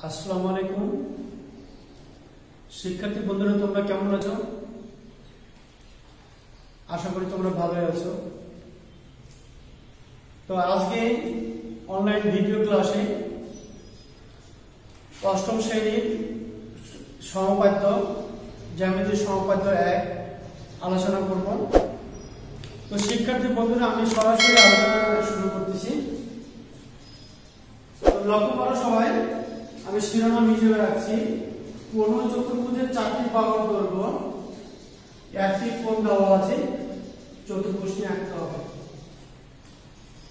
আসসালামু আলাইকুম শিক্ষার্থী বন্ধুরা, তোমরা কেমন আছো? আশা করি তোমরা ভালোই আছো। তো আজকে অনলাইন ভিডিও ক্লাসে অষ্টম শ্রেণীর সমপাদ্য জ্যামিতিক সমপাদ্য 1 আলোচনা করব। তো শিক্ষার্থী বন্ধুরা, আমি সরাসরি আলোচনা শুরু করতেছি। লক্ষ্য করো সবাই, আমি শিরোনাম হিসেবে রাখছি কোন চতুর্ভুজের 4টি বাহুর দৈর্ঘ্য একটি কোণ দেওয়া আছে, চতুর্ভুজটি আঁকতে হবে।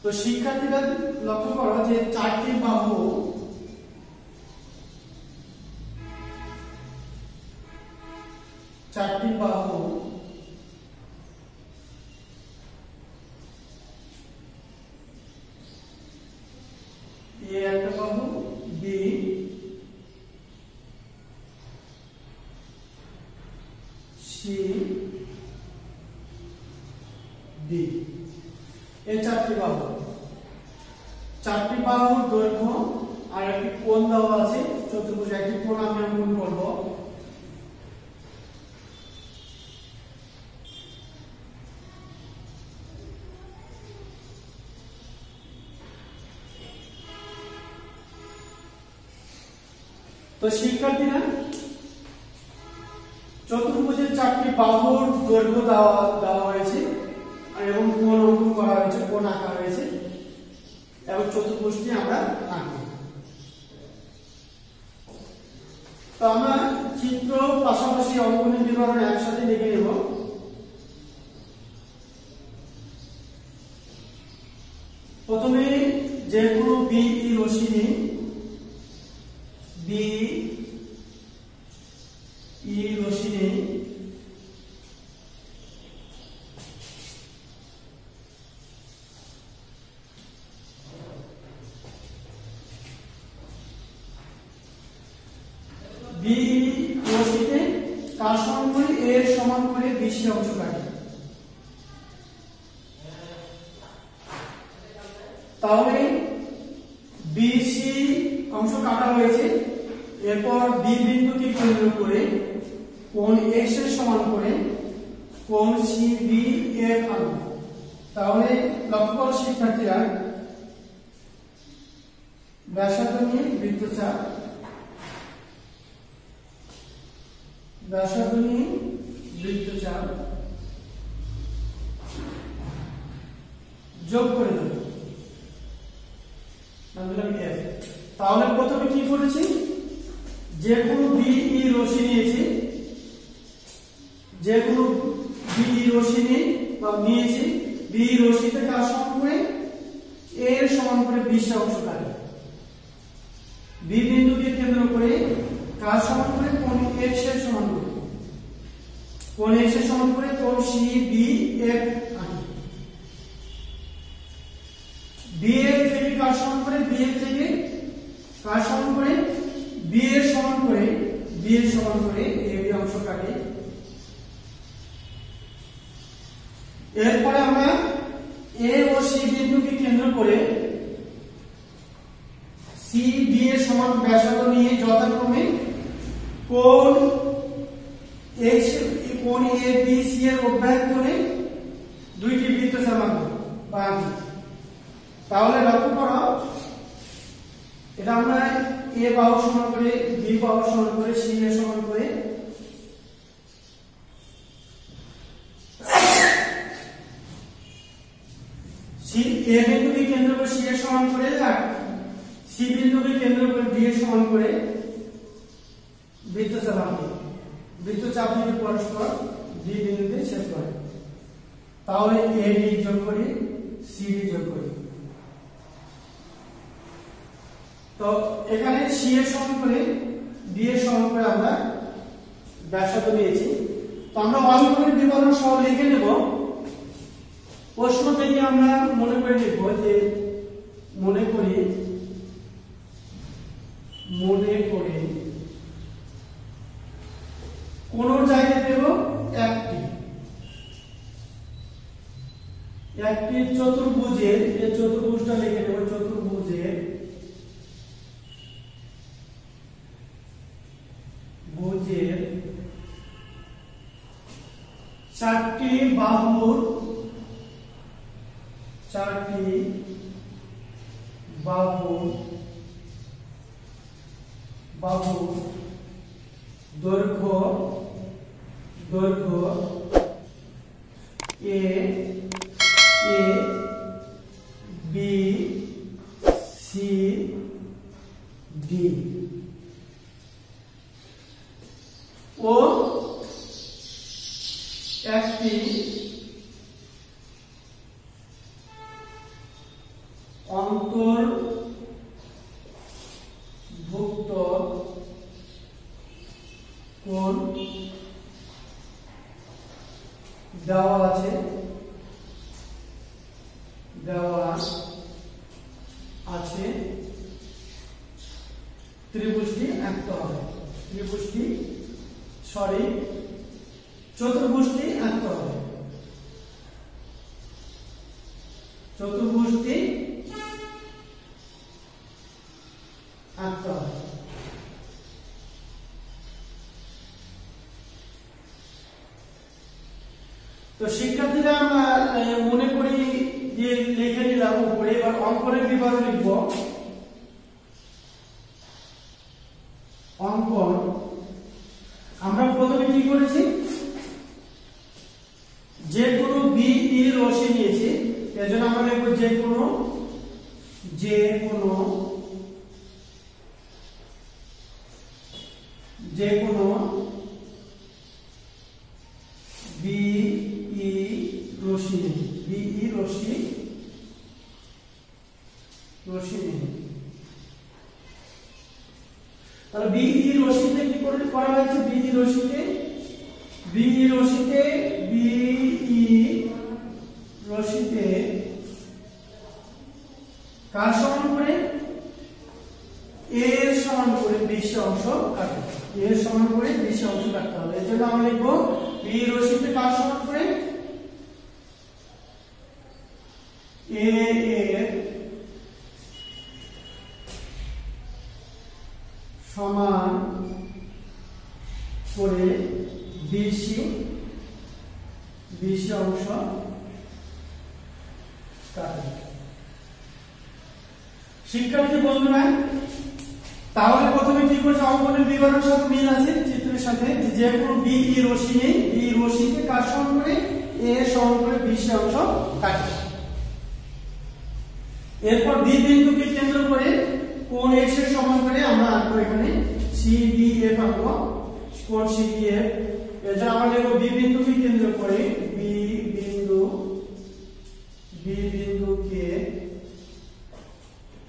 তো শিক্ষার্থীরা লক্ষ্য করো যে 4টি বাহু এ একটা বাহু, বি, সি, ডি, এই 4টি বাহু। 4টি বাহুর দৈর্ঘ্য আর একটি কোণ দেওয়া আছে, চতুর্ভুজ একটি কোণ আমি অঙ্কন করব। তো শিক্ষার্থীরা, চতুর্ভুজের 4টি বাহুর দৈর্ঘ্য দেওয়া হয়েছে এবং কোণ অঙ্কন করা হয়েছে, কোণ আঁকা হয়েছে এবং চতুর্ভুজটি আমরা আঁকব। তো আমরা চিত্র পাশাপাশি অঙ্কনের বিবরণ একসাথে লিখে নেব। প্রথমে যে কোনো বিই রশ্মি নিই, বিই রশ্মি নেই, বিই রশ্মিতে কার সমান করে এর সমান করে বিসি অংশ কাটি। তাহলে বিসি অংশ কাটা হয়েছে। এরপর বি বিন্দুকে কেন্দ্র করে কোণ এক্স এর সমান করে কোণ সিবি এর আঁকব। তাহলে লক্ষ্য করো শিক্ষার্থীরা, ব্যাসার্ধ নিয়ে বৃত্তচাপ, ব্যাসার্ধ নিয়ে বৃত্তচাপ যোগ করে দেব, এফ। তাহলে প্রথমে কি করেছি, যে কোনো বিই রশ্মি নিয়েছি, যে কোনো বিই রশ্মি নিয়েছি, বিই রশ্মিতে কার সমান করে এর সমান করে বিসি অংশ কাটি। বি বিন্দুকে কেন্দ্র করে কার সমান করে কোণ এক্স এর সমান করে, কোণ এক্স এর সমান করে কোণ সিবি এফ আঁকি। বি এর থেকে কার সমান করে, বি এর থেকে কার সমান করে বি এর সমান করে, বি এর সমান করে এবি অংশ কাটি। এরপরে আমরা এ ও সি বিন্দুকে কেন্দ্র করে সি বি এর সমান ব্যাসার্ধ নিয়ে যথাক্রমে কোণ এক্স, কোণ এ বি সি এর অভ্যন্তরে দুইটি বৃত্তচাপ আঁকব। তাহলে লক্ষ্য করো, এটা আমরা এ বাহু সমান করে, বি বাহু সমান করে, সি এর সমান করে সি এ বিন্দুকে কেন্দ্র করে সি এর সমান করে, সি বিন্দুকে কেন্দ্র করে ডি এর সমান করে বৃত্তচাপ আঁকি। বৃত্তচাপ যদি পরস্পর ডি বিন্দুতে ছেদ করে, তাহলে এ ডি যোগ করি, সি ডি যোগ করি। তো এখানে সি এর সমান করে ডি এর সমান করে আমরা ব্যাসার্ধ নিয়েছি। তো আমরা অঙ্কনের বিবরণ সহ লিখে নেব। প্রশ্ন থেকে আমরা মনে করে লিখব যে মনে করি কোন জায়গায় দেব একটি চতুর্ভুজের, এই চতুর্ভুজটা লিখে নেব, চতুর্ভুজের চারটি বাহুর দৈর্ঘ্য এ বি সি ডি ও একটি অন্তর্ভুক্ত কোণ দেওয়া আছে ত্রিভুজটি আঁকতে হবে চতুর্ভুজটি আঁকতে হবে তো শিক্ষার্থীরা আমরা মনে করি যে লিখে নিলাম উপরে, এবার অঙ্কনের বিভাগে লিখব। অঙ্কন আমরা প্রথমে কি করেছি, যে কোনো বিই রশ্মি নিয়েছি, এজন্য আমরা লিখব যে কোনো বিই রশ্মি তাহলে বিই রশ্মিতে কি করা হয়েছে, বিই রশ্মিতে কার সমান করে, এর সমান করে 20 অংশ কাটে, এর সমান করে 20 অংশ কাটতে হবে। এর জন্য আমরা লিখব বিই রশ্মিতে কার সমান করে, এ এর সমান করে 20 অংশ কাটে। শিক্ষার্থী বন্ধুরা, তাহলে প্রথমে কি করছে, অঙ্কনের বিবরণের সাথে মিল আছে, চিত্রের সাথে, যে কোনো বিই রশ্মিতে কার সমান করে, এ সমান করে 20 অংশ কাটে। এরপর বি বিন্দুকে কেন্দ্র করে কোণ x এর সমান করে আমরা আঁকবো এখানে CBF আঁকবো, কোণ CBF। এটা আমরা লিখব বি বিন্দুকে কেন্দ্র করে, বি বিন্দুকে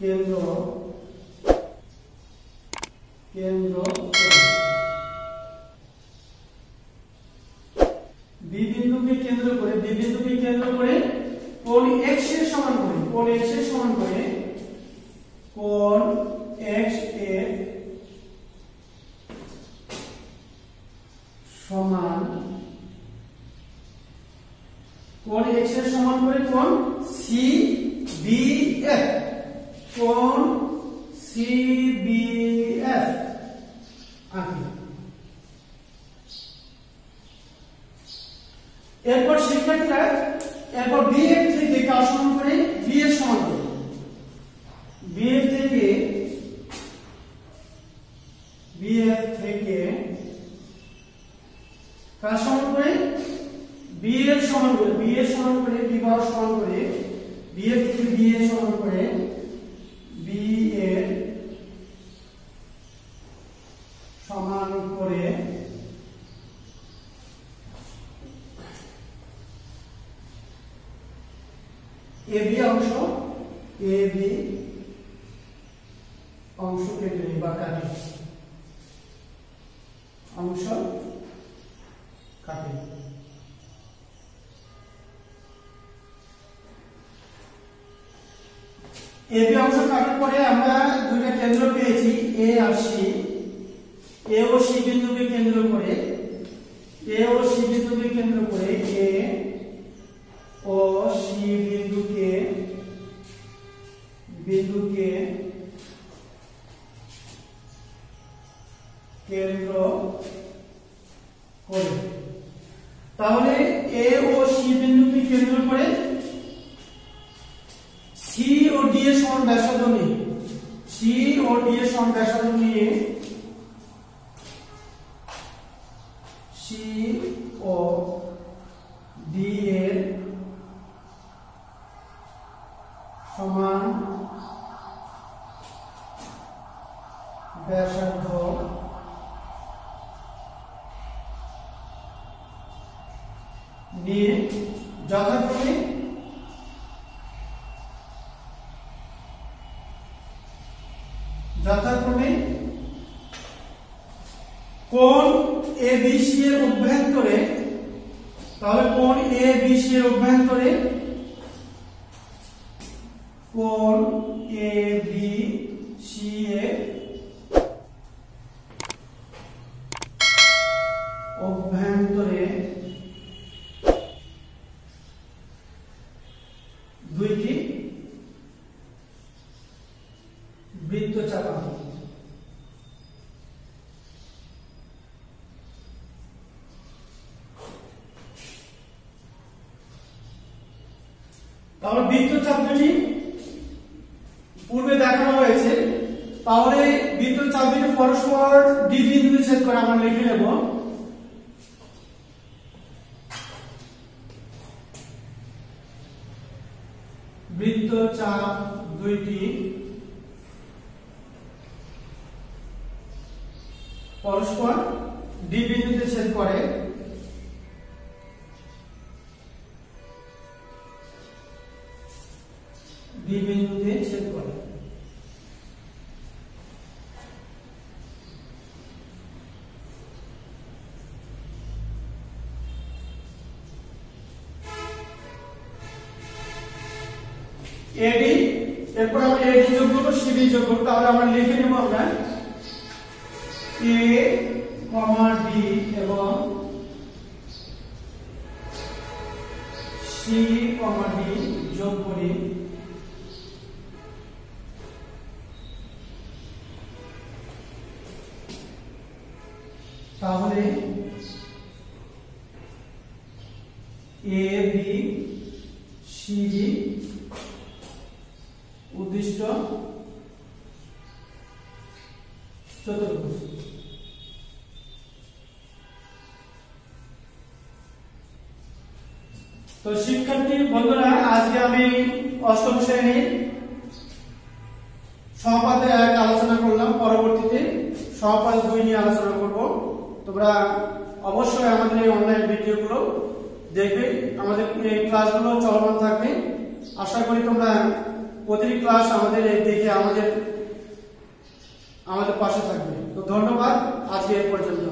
কেন্দ্র করে কোণ x এর সমান করে, কোণ x এর সমান করে কোণ x এর সমান করে কোণ CBF, কোণ CBF আঁকি। এরপর শিক্ষার্থীরা BF থেকে কার সমান করে, B এর সমান করে, BF থেকে কার সমান করে, B এর সমান করে, B এর সমান করে, বিবাহ সমান করে, BF থেকে B এর সমান করে, B এর সমান করে AB অংশ কেটে নেই বা কাটে, অংশ কাটে। AB অংশ কাটার পরে আমরা দুইটা কেন্দ্র পেয়েছি, A R C। A O C বিন্দুকে কেন্দ্র করে, A ও C বিন্দুকে কেন্দ্র করে, A ও C বিন্দুকে কেন্দ্র করে। তাহলে এ ও সি বিন্দুকে কেন্দ্র করে সি ও ডি এর সমান ব্যাসার্ধ নিয়ে সি ও ডি এর সমান ব্যাসার্ধ নিয়ে সি ও ডি এর সমান ব্যাসার্ধ নিয়ে যথাক্রমে কোণ ABC এর অভ্যন্তরে, তাহলে কোণ ABC এর অভ্যন্তরে কোণ ABC এর অভ্যন্তরে দুইটি বৃত্ত চাপানো। তাহলে বৃত্তচাপ দুটি পূর্বে দেখানো হয়েছে, তাহলে বৃত্তচাপ দুটি পরস্পর ডি বিন্দুতে ছেদ করে আমরা লিখে নেব বৃত্তচাপ দুইটি পরস্পর ডি বিন্দুতে ছেদ করে ডি বিন্দুতে ছেদ করে। এডি, এরপর আমরা এডি যোগ করব, সিডি যোগ করব, তাহলে আমরা লিখে নেব আমরা এ কমা ডি এবং সি কমা ডি যোগ করি, তাহলে এ বি সি ডি উদ্দিষ্ট চতুর্ভুজ। তো শিক্ষার্থী বন্ধুরা, আজকে আমি অষ্টম শ্রেণীর সহপাঠে 1 আলোচনা করলাম, পরবর্তীতে সহপাঠ 2 নিয়ে আলোচনা করব। তোমরা অবশ্যই আমাদের এই অনলাইন ভিডিওগুলো দেখবে, আমাদের এই ক্লাসগুলো চলমান থাকবে। আশা করি তোমরা প্রতিটি ক্লাস আমাদের দেখে আমাদের পাশে থাকবে। তো ধন্যবাদ, আজকে এ পর্যন্ত।